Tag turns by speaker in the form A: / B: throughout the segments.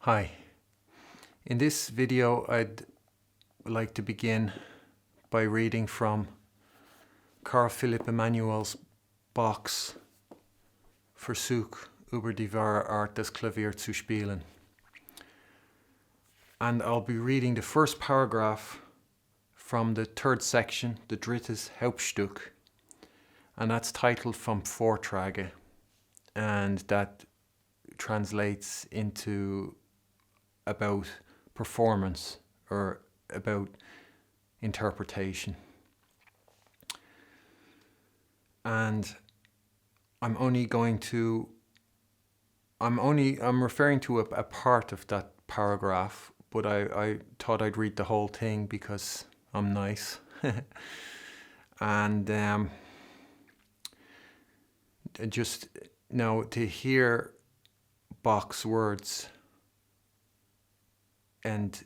A: Hi. In this video, I'd like to begin by reading from Carl Philipp Emanuel's Bach's Versuch, über, wahre, Art das Clavier zu spielen. And I'll be reading the first paragraph from the third section, the drittes Hauptstück, and that's titled Vom Vortrage, and that translates into about performance or about interpretation. And I'm referring to a part of that paragraph, but I thought I'd read the whole thing because I'm nice. And just now to hear Bach's words, and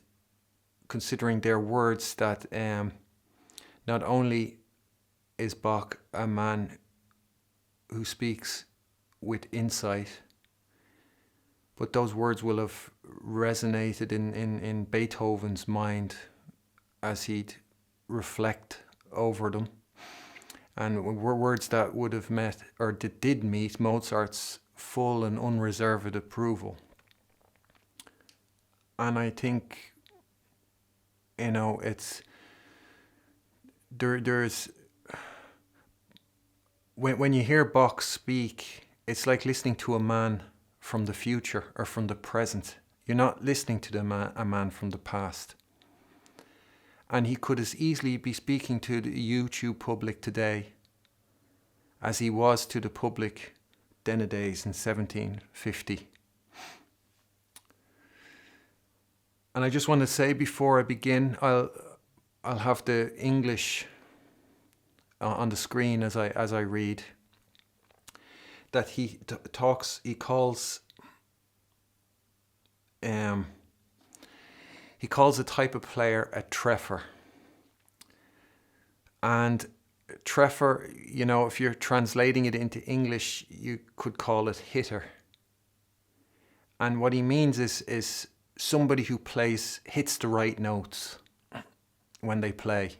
A: considering their words that not only is Bach a man who speaks with insight, but those words will have resonated in Beethoven's mind as he'd reflect over them, and were words that would have met, or that did meet, Mozart's full and unreserved approval. And I think, it's there's when you hear Bach speak, it's like listening to a man from the future or from the present. You're not listening to a man from the past. And he could as easily be speaking to the YouTube public today as he was to the public then a days in 1750. And I just want to say before I begin, I'll have the English on the screen as I read, that he calls a type of player a treffer. And treffer, if you're translating it into English, you could call it hitter. And what he means is somebody who hits the right notes when they play.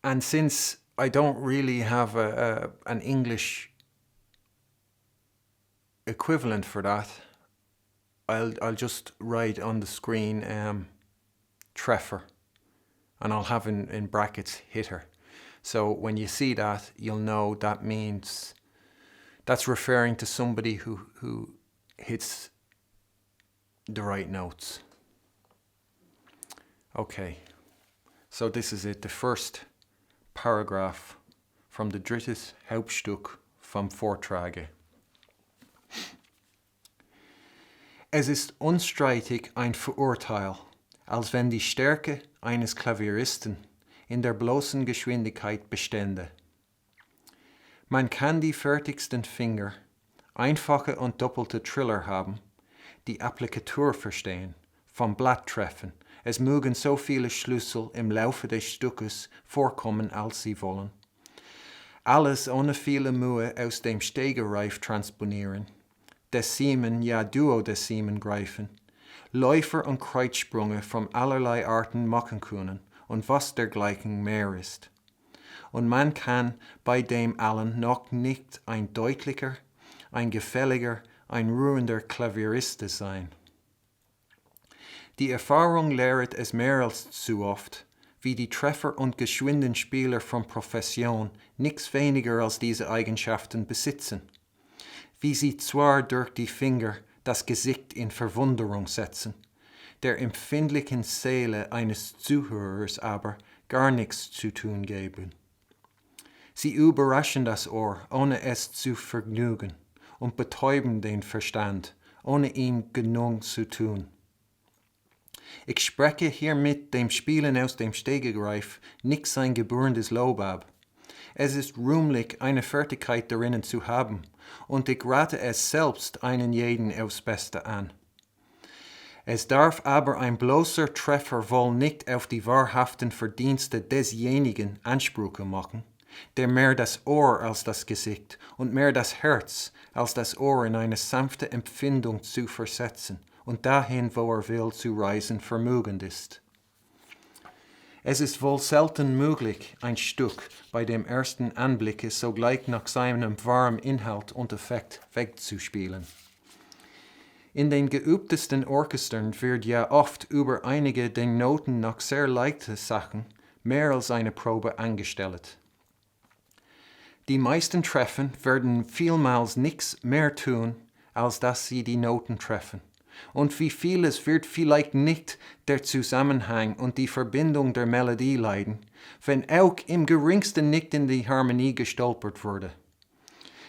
A: And since I don't really have an English equivalent for that, I'll just write on the screen treffer, and I'll have in brackets hitter. So when you see that, you'll know that means that's referring to somebody who hits the right notes. Okay, so this is it, the first paragraph from the drittes Hauptstück vom Vortrage. Es ist unstreitig ein Verurteil, als wenn die Stärke eines Klavieristen in der bloßen Geschwindigkeit bestände. Man kann die fertigsten Finger, einfache und doppelte Triller haben, die Applikatur verstehen, vom Blatt treffen. Es mögen so viele Schlüssel im Laufe des Stückes vorkommen, als sie wollen. Alles ohne viele Mühe aus dem Stegreif transponieren. Decimen, ja Duodecimen greifen. Läufer und Kreuzsprünge von allerlei Arten machen können und was dergleichen mehr ist. Und man kann bei dem allen noch nicht ein deutlicher, ein gefälliger, ein ruhender Klavierist sein. Die Erfahrung lehret es mehr als zu oft, wie die Treffer und geschwinden Spieler von Profession nichts weniger als diese Eigenschaften besitzen. Wie sie zwar durch die Finger das Gesicht in Verwunderung setzen, der empfindlichen Seele eines Zuhörers aber gar nichts zu tun geben. Sie überraschen das Ohr, ohne es zu vergnügen, und betäuben den Verstand, ohne ihm genug zu tun. Ich spreche hiermit dem Spielen aus dem Stegreif nicht sein gebührendes Lob ab. Es ist rühmlich, eine Fertigkeit darinnen zu haben, und ich rate es selbst einen jeden aufs Beste an. Es darf aber ein bloßer Treffer wohl nicht auf die wahrhaften Verdienste desjenigen Ansprüche machen, der mehr das Ohr als das Gesicht und mehr das Herz als das Ohr in eine sanfte Empfindung zu versetzen und dahin, wo will, zu reisen vermögend ist. Es ist wohl selten möglich, ein Stück bei dem ersten Anblicke sogleich nach seinem wahren Inhalt und Effekt wegzuspielen. In den geübtesten Orchestern wird ja oft über einige den Noten nach sehr leichte Sachen mehr als eine Probe angestellt. Die meisten Treffen werden vielmals nichts mehr tun, als dass sie die Noten treffen. Und wie vieles wird vielleicht nicht der Zusammenhang und die Verbindung der Melodie leiden, wenn auch im geringsten nicht in die Harmonie gestolpert wurde.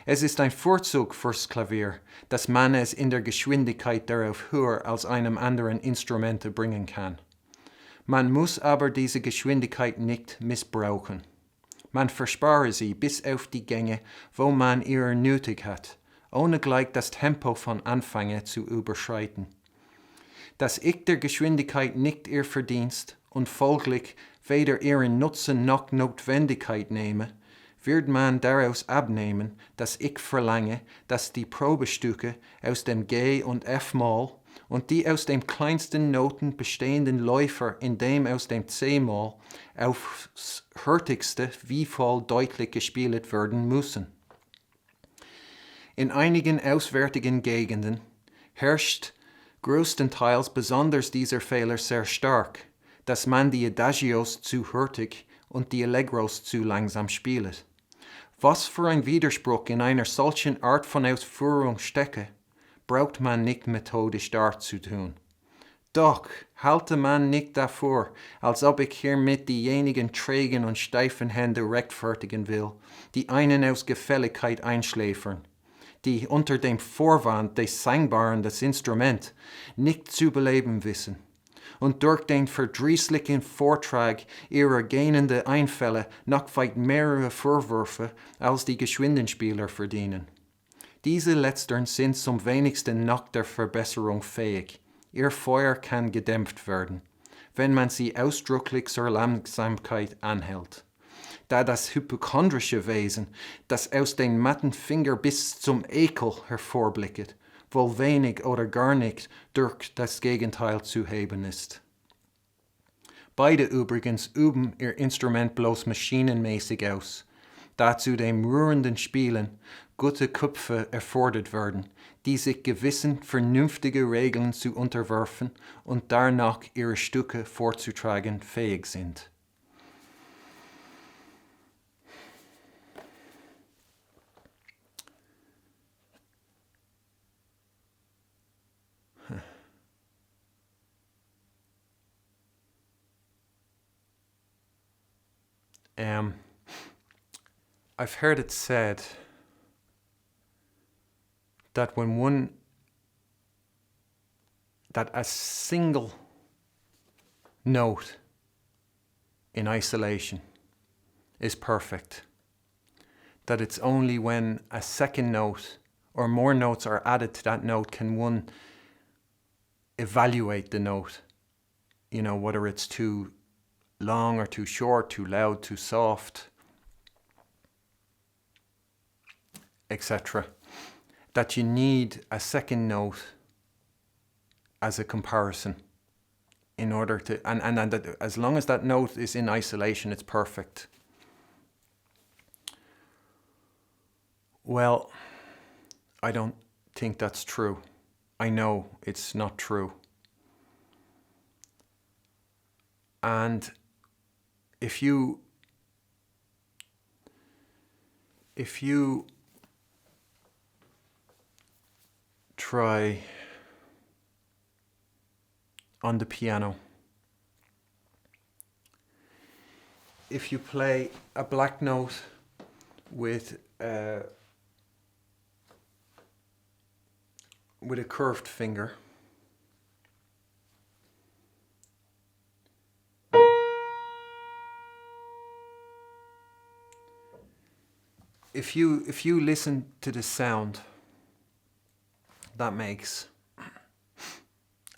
A: Es ist ein Vorzug fürs Klavier, dass man es in der Geschwindigkeit darauf höher als einem anderen Instrument bringen kann. Man muss aber diese Geschwindigkeit nicht missbrauchen. Man verspare sie bis auf die Gänge, wo man ihre nötig hat, ohne gleich das Tempo von Anfänge zu überschreiten. Dass ich der Geschwindigkeit nicht ihr Verdienst und folglich weder ihren Nutzen noch Notwendigkeit nehme, wird man daraus abnehmen, dass ich verlange, dass die Probestücke aus dem G- und F-Moll und die aus den kleinsten Noten bestehenden Läufer in dem aus dem C-Moll aufs hörtigste wie voll deutlich gespielt werden müssen. In einigen auswärtigen Gegenden herrscht größtenteils besonders dieser Fehler sehr stark, dass man die Adagios zu hurtig und die Allegros zu langsam spielt. Was für ein Widerspruch in einer solchen Art von Ausführung stecke, braucht man nicht methodisch darzutun. Doch halte man nicht davor, als ob ich hiermit diejenigen trägen und steifen Hände rechtfertigen will, die einen aus Gefälligkeit einschläfern, die unter dem Vorwand des Sangbaren das Instrument nicht zu beleben wissen und durch den verdrießlichen Vortrag ihrer gähnenden Einfälle noch weit mehrere Vorwürfe als die Geschwindenspieler verdienen. Diese letzteren sind zum wenigsten noch der Verbesserung fähig. Ihr Feuer kann gedämpft werden, wenn man sie ausdrücklich zur Langsamkeit anhält. Da das hypochondrische Wesen, das aus den matten Fingern bis zum Ekel hervorblicket, wohl wenig oder gar nicht durch das Gegenteil zu heben ist. Beide übrigens üben ihr Instrument bloß maschinenmäßig aus, da zu dem rührenden Spielen gute Köpfe erfordert werden, die sich gewissen vernünftige Regeln zu unterwerfen und danach ihre Stücke vorzutragen fähig sind. I've heard it said that that a single note in isolation is perfect. That it's only when a second note or more notes are added to that note can one evaluate the note, whether it's too long or too short, too loud, too soft, etc. That you need a second note as a comparison in order to, and that as long as that note is in isolation, it's perfect. Well, I don't think that's true. I know it's not true. And if you try on the piano, if you play a black note with a curved finger, if you listen to the sound that makes,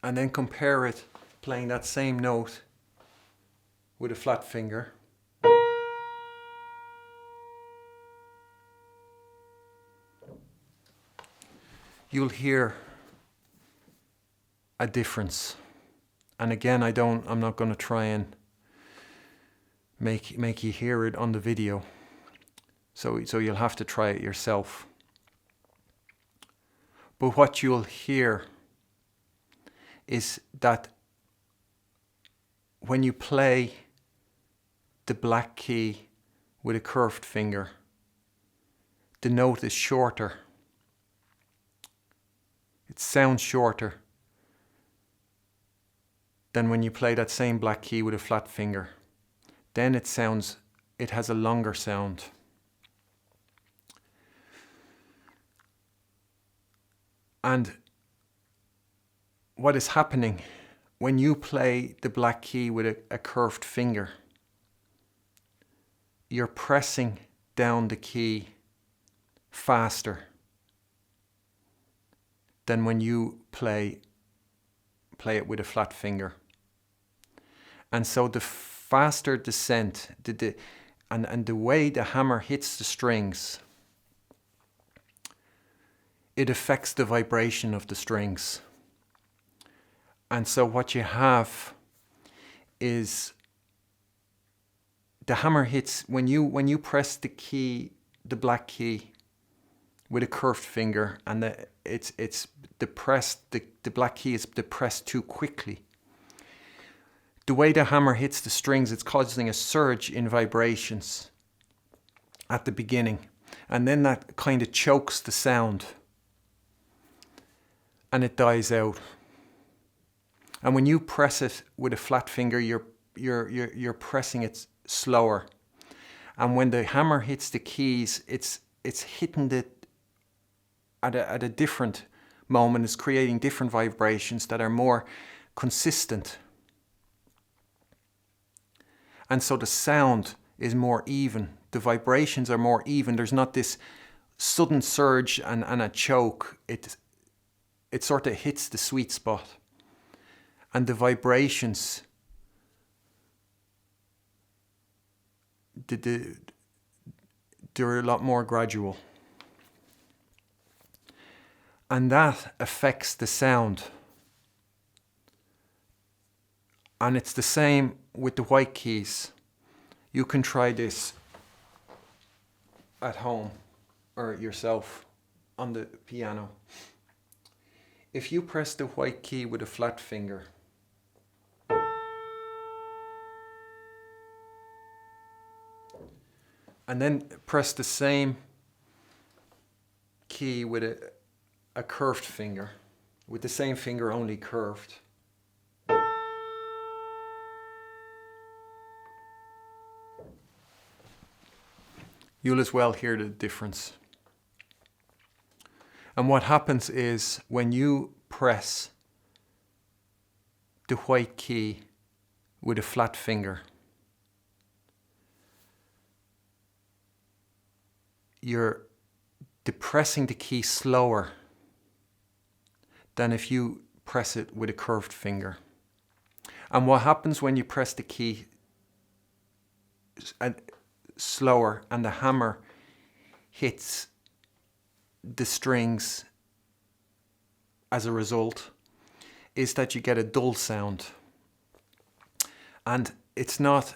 A: and then compare it playing that same note with a flat finger, you'll hear a difference. And again, I'm not going to try and make you hear it on the video. So you'll have to try it yourself. But what you'll hear is that when you play the black key with a curved finger, the note is shorter. It sounds shorter than when you play that same black key with a flat finger. Then it has a longer sound. And what is happening when you play the black key with a curved finger, you're pressing down the key faster than when you play it with a flat finger. And so the faster descent, and the way the hammer hits the strings, it affects the vibration of the strings. And so what you have is the hammer hits when you press the key, the black key, with a curved finger, and the black key is depressed too quickly. The way the hammer hits the strings, it's causing a surge in vibrations at the beginning, and then that kind of chokes the sound, and it dies out. And when you press it with a flat finger, you're pressing it slower. And when the hammer hits the keys, it's hitting it at a different moment. It's creating different vibrations that are more consistent. And so the sound is more even. The vibrations are more even. There's not this sudden surge and a choke. It sort of hits the sweet spot. And the vibrations, they're a lot more gradual. And that affects the sound. And it's the same with the white keys. You can try this at home or yourself on the piano. If you press the white key with a flat finger, and then press the same key with a curved finger, with the same finger only curved, you'll as well hear the difference. And what happens is when you press the white key with a flat finger, you're depressing the key slower than if you press it with a curved finger. And what happens when you press the key slower and the hammer hits the strings as a result is that you get a dull sound. And it's not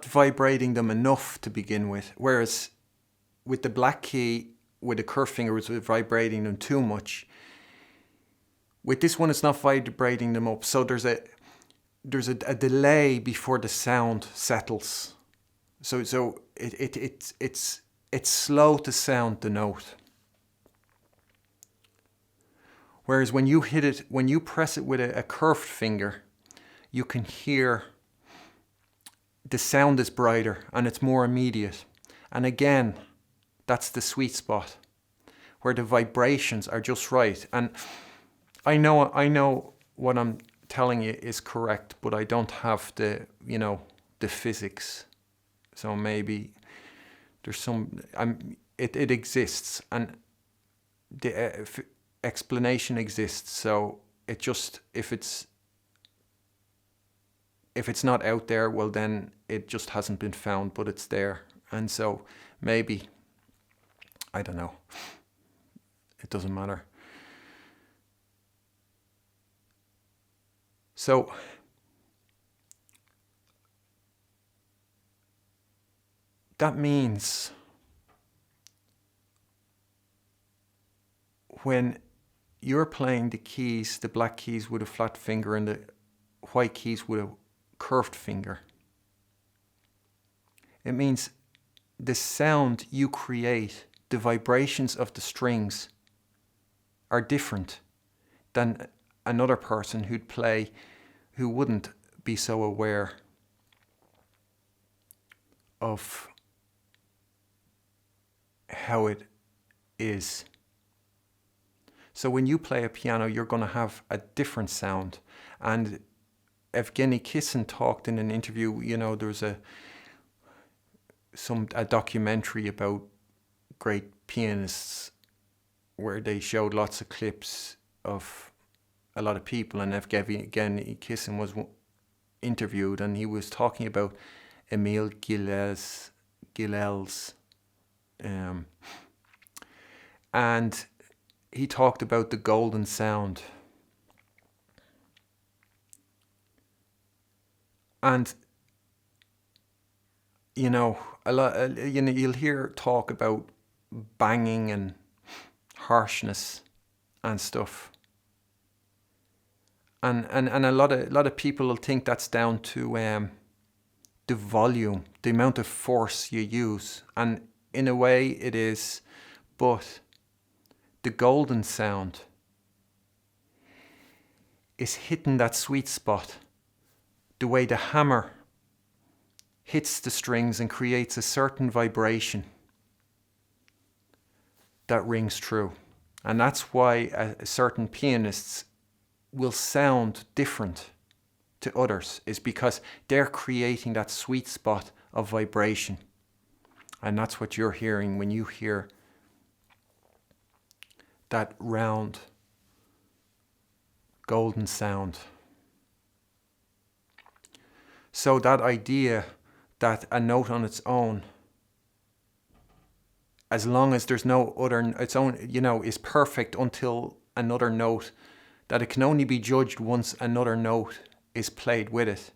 A: vibrating them enough to begin with, whereas with the black key with a curved finger it's vibrating them too much. With this one it's not vibrating them up, so there's a delay before the sound settles. So it's slow to sound the note. Whereas when you press it with a curved finger, you can hear the sound is brighter and it's more immediate. And again, that's the sweet spot where the vibrations are just right. And I know what I'm telling you is correct, but I don't have the physics. So maybe there's some, it exists, and the explanation exists. So it just, if it's not out there, well then it just hasn't been found, but it's there. And so maybe, I don't know, it doesn't matter. So that means when you're playing the keys, the black keys with a flat finger and the white keys with a curved finger, it means the sound you create, the vibrations of the strings, are different than another person who wouldn't be so aware of how it is. So when you play a piano, you're going to have a different sound. And Evgeny Kissin talked in an interview, there's a documentary about great pianists where they showed lots of clips of a lot of people, and Evgeny Kissin was interviewed, and he was talking about Emil Gilels, and he talked about the golden sound. And a lot, you'll hear talk about banging and harshness and stuff. And a lot of people will think that's down to the volume, the amount of force you use. And in a way it is, but the golden sound is hitting that sweet spot, the way the hammer hits the strings and creates a certain vibration that rings true. And that's why certain pianists will sound different to others, is because they're creating that sweet spot of vibration. And that's what you're hearing when you hear that round golden sound. So that idea that a note on its own, as long as there's no other, its own, is perfect until another note, that it can only be judged once another note is played with it,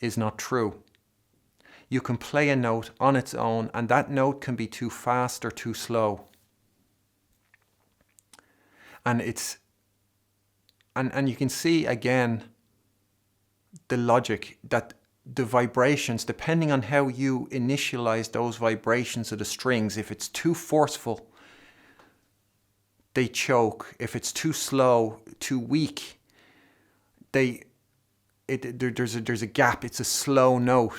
A: is not true. You can play a note on its own, and that note can be too fast or too slow. And and you can see again the logic that the vibrations, depending on how you initialize those vibrations of the strings, if it's too forceful, they choke. If it's too slow, too weak, there's a gap. It's a slow note.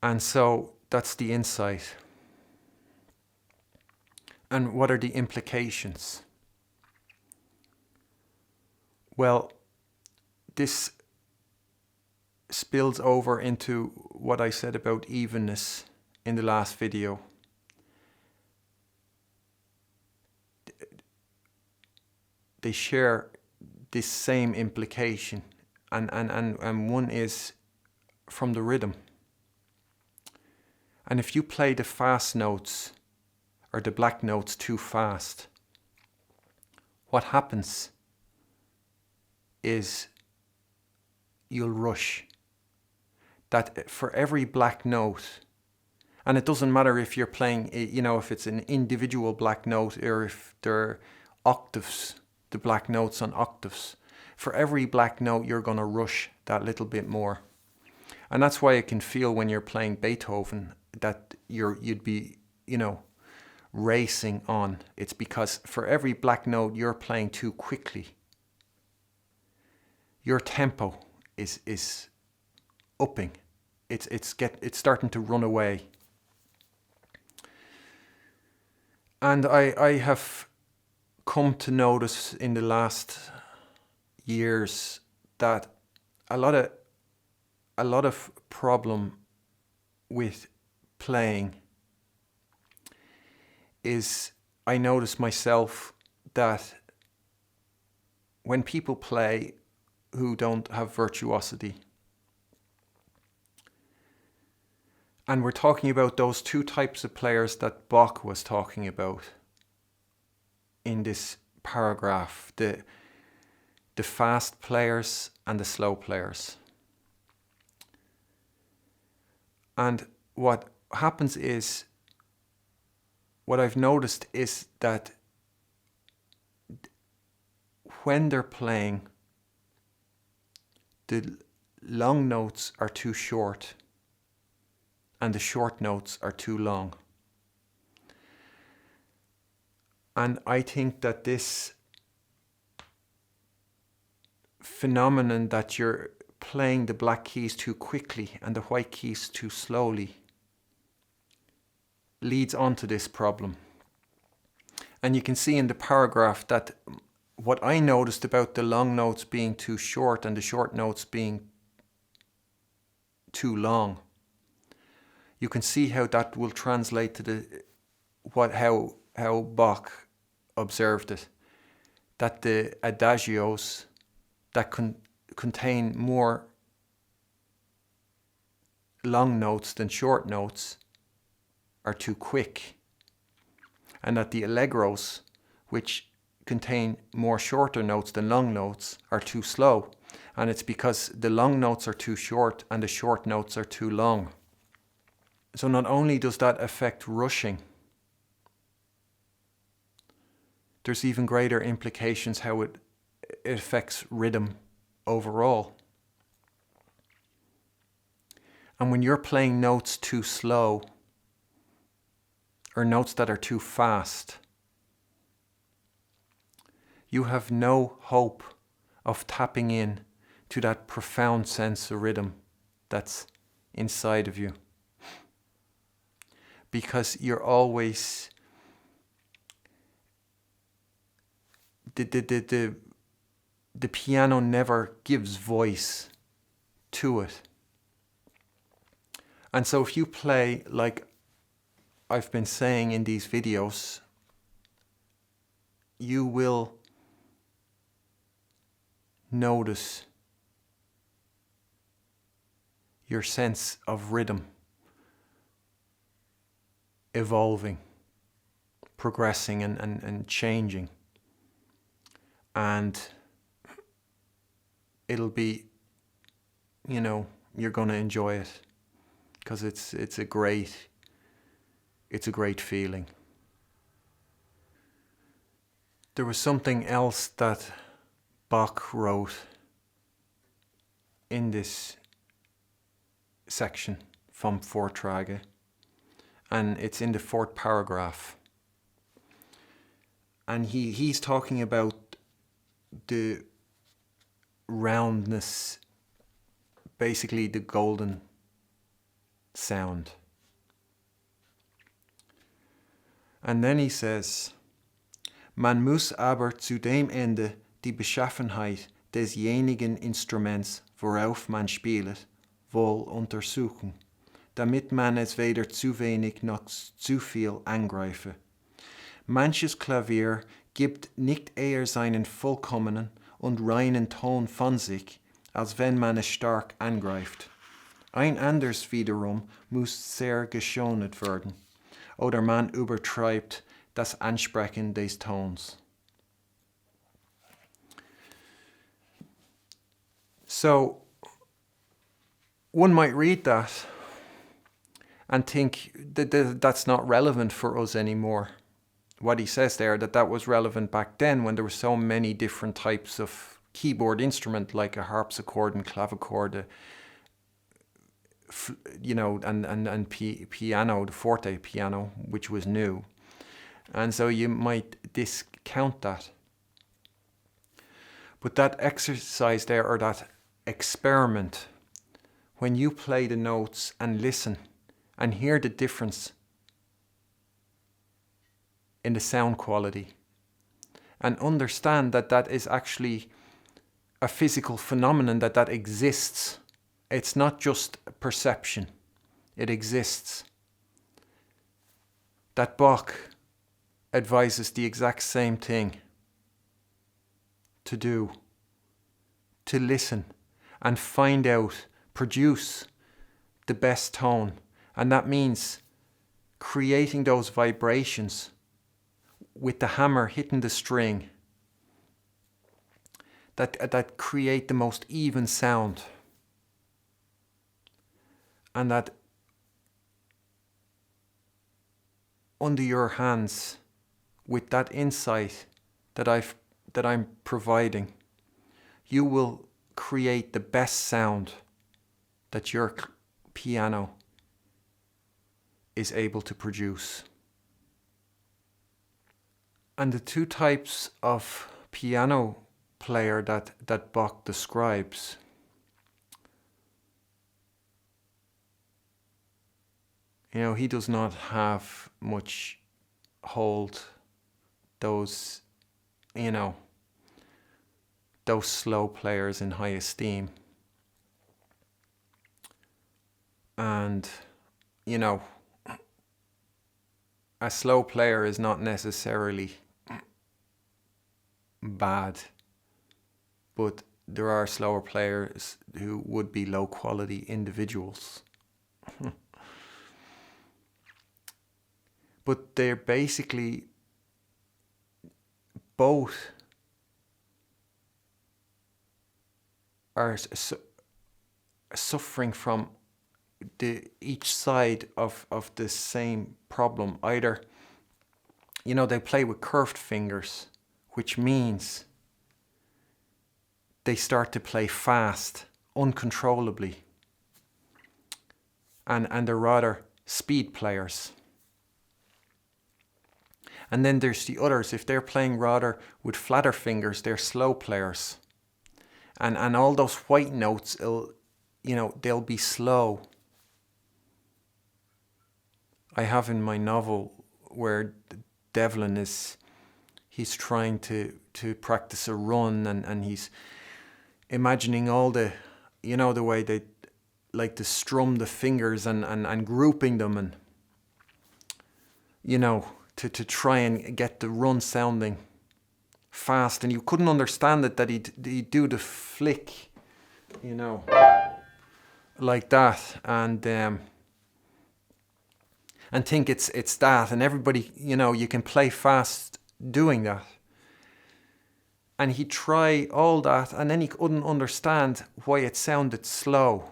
A: And so that's the insight. And what are the implications? Well, this spills over into what I said about evenness in the last video. They share this same implication, and one is from the rhythm. And if you play the fast notes or the black notes too fast, what happens is you'll rush. That for every black note, and it doesn't matter if you're playing, if it's an individual black note or if they're octaves, the black notes on octaves, for every black note you're going to rush that little bit more. And that's why it can feel when you're playing Beethoven that you'd be, racing on. It's because for every black note you're playing too quickly. Your tempo is upping. It's starting to run away. And I have come to notice in the last years that a lot of problem with playing is, I notice myself that when people play who don't have virtuosity, and we're talking about those two types of players that Bach was talking about, in this paragraph, the fast players and the slow players. And what happens is, what I've noticed is that when they're playing, the long notes are too short and the short notes are too long. And I think that this phenomenon that you're playing the black keys too quickly and the white keys too slowly leads on to this problem. And you can see in the paragraph that what I noticed about the long notes being too short and the short notes being too long, you can see how that will translate to how Bach observed it. That the adagios that contain more long notes than short notes are too quick, and that the allegros, which contain more shorter notes than long notes, are too slow. And it's because the long notes are too short and the short notes are too long. So not only does that affect rushing, there's even greater implications how it affects rhythm overall. And when you're playing notes too slow, or notes that are too fast, you have no hope of tapping in to that profound sense of rhythm that's inside of you. Because you're always the piano never gives voice to it. And so if you play, like I've been saying in these videos, you will notice your sense of rhythm evolving, progressing and changing. And it'll be, you're going to enjoy it, because it's a great feeling. There was something else that Bach wrote in this section from Vorträge, and it's in the 4th paragraph. And he's talking about the roundness, basically the golden sound. And then he says, Man muss aber zu dem Ende die Beschaffenheit desjenigen Instruments, worauf man spielet, wohl untersuchen, damit man es weder zu wenig noch zu viel angreife. Manches Klavier gibt nicht eher seinen vollkommenen und reinen Ton von sich, als wenn man es stark angreift. Ein anderes wiederum muss sehr geschont werden, oder man übertreibt das Ansprechen des Tons. So, one might read that and think that that's not relevant for us anymore. What he says there, that was relevant back then when there were so many different types of keyboard instrument, like a harpsichord and clavichord, and piano, the forte piano, which was new. And so you might discount that. But that exercise there, or that experiment, when you play the notes and listen and hear the difference in the sound quality, and understand that that is actually a physical phenomenon, that exists. It's not just perception, it exists. That Bach advises the exact same thing to do, to listen and find out, produce the best tone. And that means creating those vibrations with the hammer hitting the string that create the most even sound. And that under your hands, with that insight that I'm providing, you will create the best sound that your piano is able to produce. And the two types of piano player that Bach describes, he does not have much hold those slow players in high esteem. And, a slow player is not necessarily bad, but there are slower players who would be low quality individuals. But they're basically both are suffering from each side of the same problem. Either, they play with curved fingers, which means they start to play fast, uncontrollably. And they're rather speed players. And then there's the others. If they're playing rather with flatter fingers, they're slow players. And all those white notes, they'll be slow. I have in my novel where Devlin he's trying to practice a run, and he's imagining all the way they like to strum the fingers and grouping them, and to try and get the run sounding fast. And you couldn't understand it, that he'd do the flick, like that, and think it's that, and everybody, you can play fast doing that. And he'd try all that, and then he couldn't understand why it sounded slow.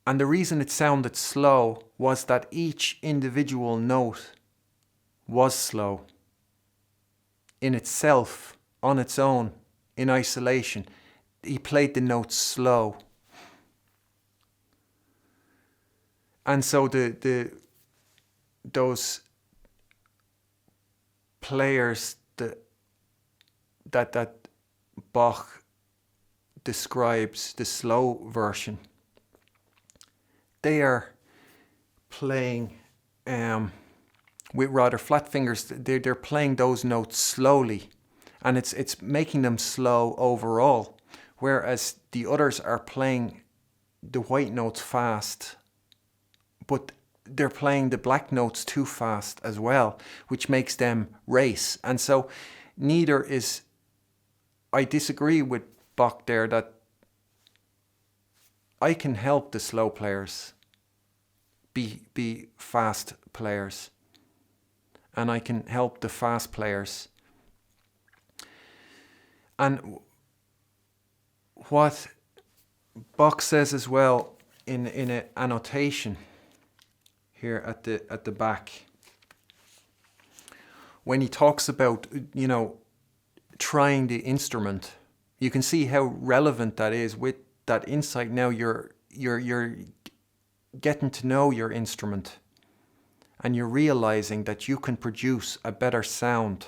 A: And the reason it sounded slow was that each individual note was slow in itself, on its own, in isolation. He played the notes slow. And so those players that Bach describes, the slow version, they are playing with rather flat fingers. They're playing those notes slowly, and it's making them slow overall. Whereas the others are playing the white notes fast, but they're playing the black notes too fast as well, which makes them race. And so neither is. I disagree with Bach there, that I can help the slow players be fast players, and I can help the fast players. And what Bach says as well in an annotation here at the back, when he talks about trying the instrument, you can see how relevant that is. With that insight now, you're getting to know your instrument, and you're realizing that you can produce a better sound,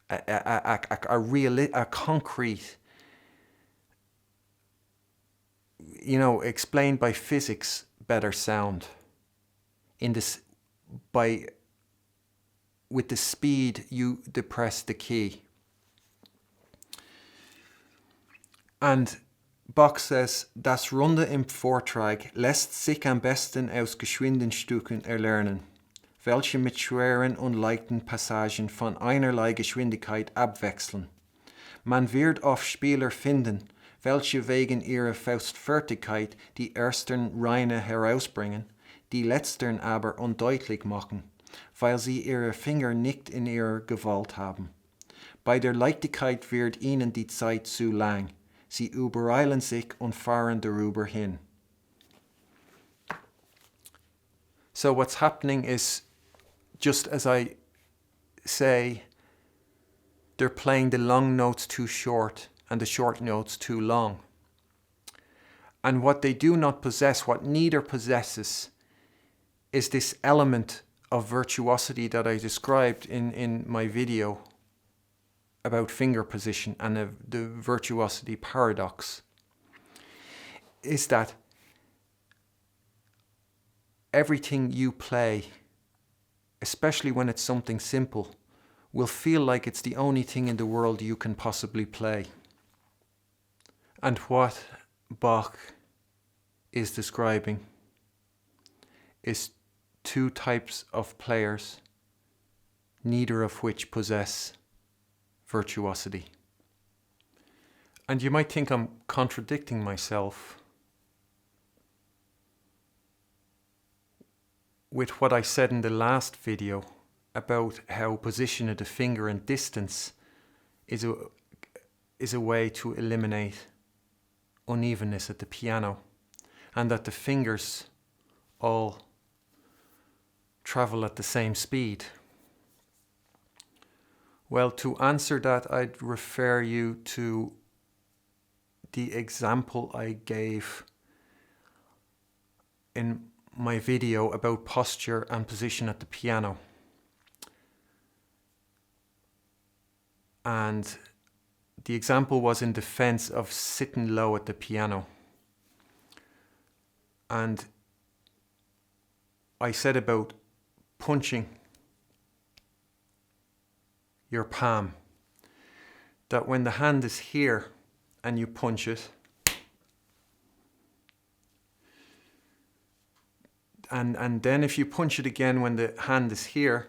A: a concrete, explained by physics, better sound with the speed you depress the key. And Bach says, das Runde im Vortrag lässt sich am besten aus geschwinden Stücken erlernen, welche mit schweren und leichten Passagen von einerlei Geschwindigkeit abwechseln. Man wird oft Spieler finden, welche wegen ihrer Faustfertigkeit die ersten Reine herausbringen, die letztern aber undeutlich machen, weil sie ihre Finger nicht in ihrer Gewalt haben. Bei der Leichtigkeit wird ihnen die Zeit zu lang. Sie übereilen sich und fahren darüber hin. So what's happening is, just as I say, they're playing the long notes too short and the short notes too long. And what they do not possess, what neither possesses, is this element of virtuosity that I described in my video about finger position and the virtuosity paradox, is that everything you play, especially when it's something simple, will feel like it's the only thing in the world you can possibly play. And what Bach is describing is two types of players, neither of which possess virtuosity. And you might think I'm contradicting myself with what I said in the last video about how position of the finger and distance is a way to eliminate unevenness at the piano, and that the fingers all travel at the same speed. Well, to answer that, I'd refer you to the example I gave in my video about posture and position at the piano. And the example was in defense of sitting low at the piano. And I said about punching your palm, that when the hand is here and you punch it, and then if you punch it again when the hand is here,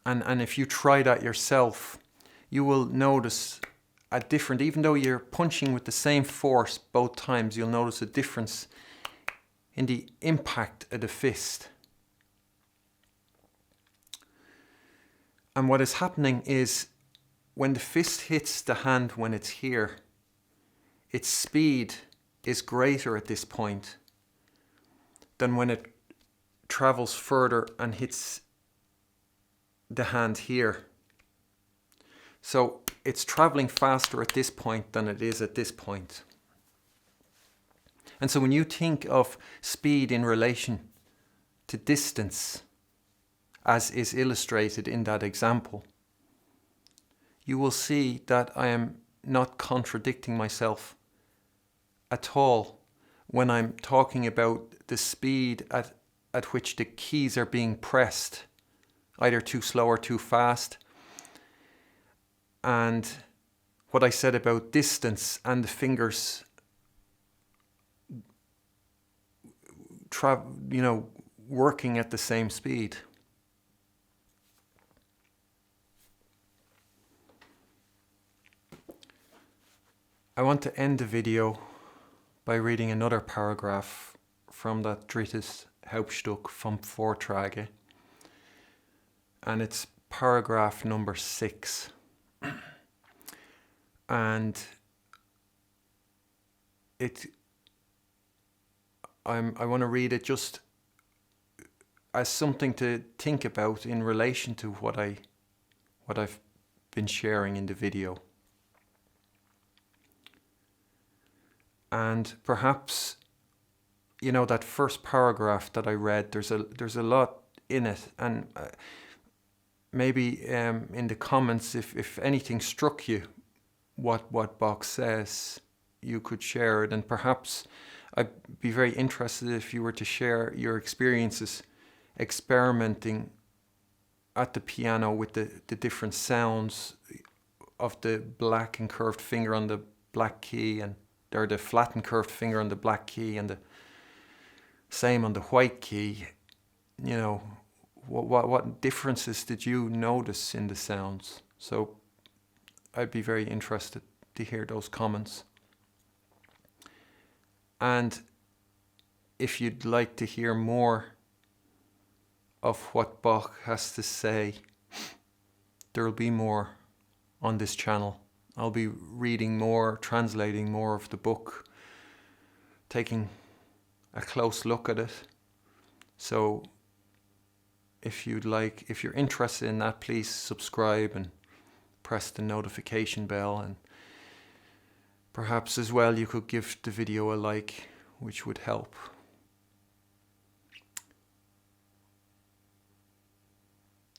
A: and if you try that yourself, you will notice a different, even though you're punching with the same force both times, you'll notice a difference in the impact of the fist. And what is happening is, when the fist hits the hand when it's here, its speed is greater at this point than when it travels further and hits the hand here. So it's traveling faster at this point than it is at this point. And so when you think of speed in relation to distance, as is illustrated in that example, you will see that I am not contradicting myself at all when I'm talking about the speed at which the keys are being pressed, either too slow or too fast. And what I said about distance and the fingers working at the same speed. I want to end the video by reading another paragraph from that drittes Hauptstück vom Vortrage, and it's paragraph number 6. And I want to read it just as something to think about in relation to what I've been sharing in the video. And perhaps, that first paragraph that I read, there's a lot in it, and maybe in the comments, if anything struck you, what Bach says, you could share it. And perhaps I'd be very interested if you were to share your experiences experimenting at the piano with the different sounds of the black and curved finger on the black key, or the flat and curved finger on the black key, and the same on the white key. What differences did you notice in the sounds? So I'd be very interested to hear those comments. And if you'd like to hear more of what Bach has to say, there'll be more on this channel. I'll be reading more, translating more of the book, taking a close look at it. So if you're interested in that, please subscribe and press the notification bell, and perhaps as well you could give the video a like, which would help.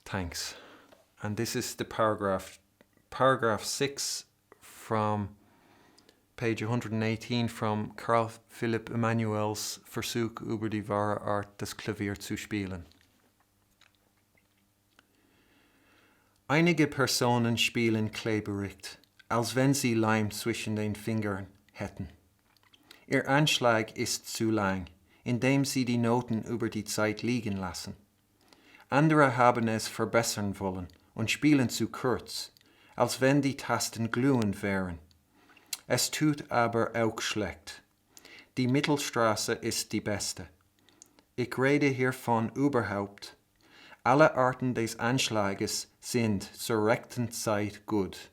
A: Thanks. And this is the paragraph 6 from page 118 from Karl Philipp Emanuel's Versuch, über, wahre, Art das Clavier zu spielen. Einige Personen spielen klebrig, als wenn sie Leim zwischen den Fingern hätten. Ihr Anschlag ist zu lang, indem sie die Noten über die Zeit liegen lassen. Andere haben es verbessern wollen und spielen zu kurz, als wenn die Tasten glühend wären. Es tut aber auch schlecht. Die Mittelstraße ist die beste. Ich rede hiervon überhaupt. Alle Arten des Anschlages sind zur rechten Zeit gut.